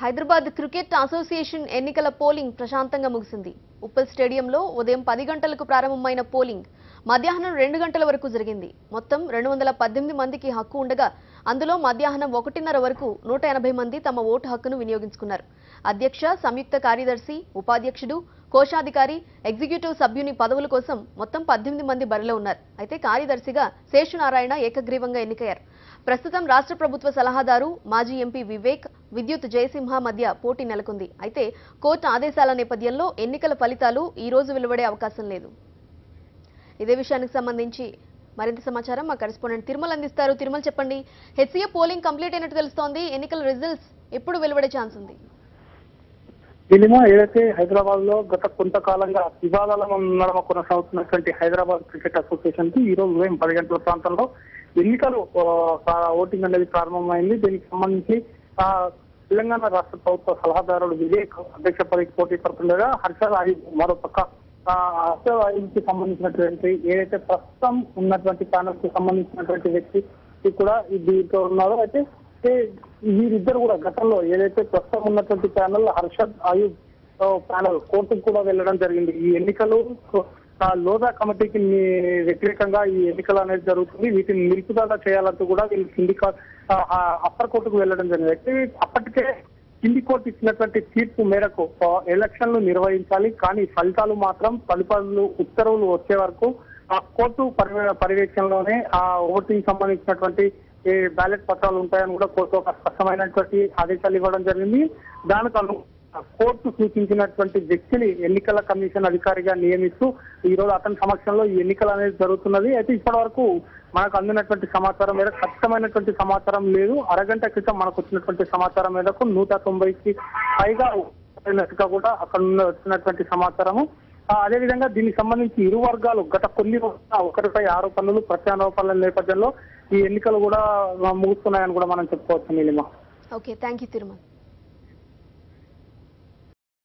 Hyderabad cricket association ఎన్నికల polling ప్రశాంతంగా ముగిసింది. ఉప్పల్ స్టేడియంలో ఉదయం 10 గంటలకు ప్రారంభమైన పోలింగ్ మధ్యాహ్నం 2 గంటల వరకు జరిగింది. మొత్తం 218 మందికి హక్కు ఉండగా అందులో మధ్యాహ్నం 1:30 వరకు 180 మంది తమ ఓటు హక్కును వినియోగించుకున్నారు. అధ్యక్ష, సంయుక్త కార్యదర్శి, ఉపాధ్యక్షుడు, కోశాధికారి, ఎగ్జిక్యూటివ్ సభ్యుని పదవుల కోసం మొత్తం 18 మంది బరిలో ఉన్నారు. అయితే కార్యదర్శిగా శేషనారాయణ ఏకగ్రీవంగా ఎన్నికయ్యారు. ప్రస్తుతం రాష్ట్ర ప్రభుత్వ సలహాదారు, మాజీ ఎంపీ వివేక్, విద్యుత్ జయసింహ మధ్య పోటీ నెలకొంది. అయితే కోర్టు ఆదేశాల నేపథ్యంలో ఎన్నికల ఫలితాలు ఈ రోజు వెలువడే అవకాశం లేదు. ఇదే విషయానికి సంబంధించి మరింత సమాచారం మా కరెస్పాండెంట్ తిరుమల అందిస్తారు. తిరుమల, చెప్పండి. హెచ్సీఏ పోలింగ్ కంప్లీట్ అయినట్టు తెలుస్తోంది. ఎన్నికల రిజల్ట్స్ ఎప్పుడు వెలువడే ఛాన్స్ ఉంది? ఏదైతే హైదరాబాద్ లో గత కొంతకాలంగా వివాదాల నడమ కొనసాగుతున్నటువంటి హైదరాబాద్ క్రికెట్ అసోసియేషన్ కి ఈ రోజు ఉదయం 10 గంటల ప్రాంతంలో ఎన్నికలు ఓటింగ్ అనేది ప్రారంభమైంది. దీనికి సంబంధించి తెలంగాణ రాష్ట్ర ప్రభుత్వ సలహాదారుడు వివేక్ అధ్యక్ష పదవికి పోటీ పడుతుండగా హర్షద్ అరీఫ్ మరోపక్క హర్షద్ అరీఫ్ కి సంబంధించినటువంటి ఏదైతే ప్రస్తుతం ఉన్నటువంటి ప్యానల్ కి సంబంధించినటువంటి వ్యక్తి కూడా దీంట్లో ఉన్నారో అయితే వీరిద్దరు కూడా గతంలో ఏదైతే ప్రస్తుతం ఉన్నటువంటి ప్యానల్ హర్షద్ అయూబ్ ప్యానల్ కోర్టుకు కూడా వెళ్ళడం జరిగింది. ఈ ఎన్నికలు లోదా కమిటీకి వ్యతిరేకంగా ఈ ఎన్నికలు అనేది జరుగుతుంది. వీటిని నిలుపుదల చేయాలంటూ కూడా వీళ్ళు కింది అప్పర్ కోర్టుకు వెళ్ళడం జరిగింది. అయితే అప్పటికే కింది కోర్టు ఇచ్చినటువంటి తీర్పు మేరకు ఎలక్షన్లు నిర్వహించాలి, కానీ ఫలితాలు ఉత్తర్వులు వచ్చే వరకు ఆ కోర్టు పర్యవేక్షణలోనే ఆ ఓటింగ్ సంబంధించినటువంటి బ్యాలెట్ పత్రాలు ఉంటాయని కూడా కోర్టు ఒక స్పష్టమైనటువంటి ఆదేశాలు ఇవ్వడం జరిగింది. దానికి కోర్టు సూచించినటువంటి వ్యక్తిని ఎన్నికల కమిషన్ అధికారిగా నియమిస్తూ ఈ రోజు అతని సమక్షంలో ఈ ఎన్నికలు అనేది జరుగుతున్నది. అయితే ఇప్పటి వరకు మనకు అందినటువంటి సమాచారం మేరకు ఖచ్చితమైనటువంటి సమాచారం లేదు. అరగంట క్రితం మనకు వచ్చినటువంటి సమాచారం మేరకు 190కి పైగా కూడా అక్కడ వచ్చినటువంటి సమాచారము. అదేవిధంగా దీనికి సంబంధించి ఇరు వర్గాలు గత కొన్ని ఒకరిపై ఆరోపణలు, ప్రత్యారోపణల నేపథ్యంలో ఈ ఎన్నికలు కూడా ముగుస్తున్నాయని కూడా మనం చెప్పుకోవచ్చు. Neelima. Okay, thank you Tirumala.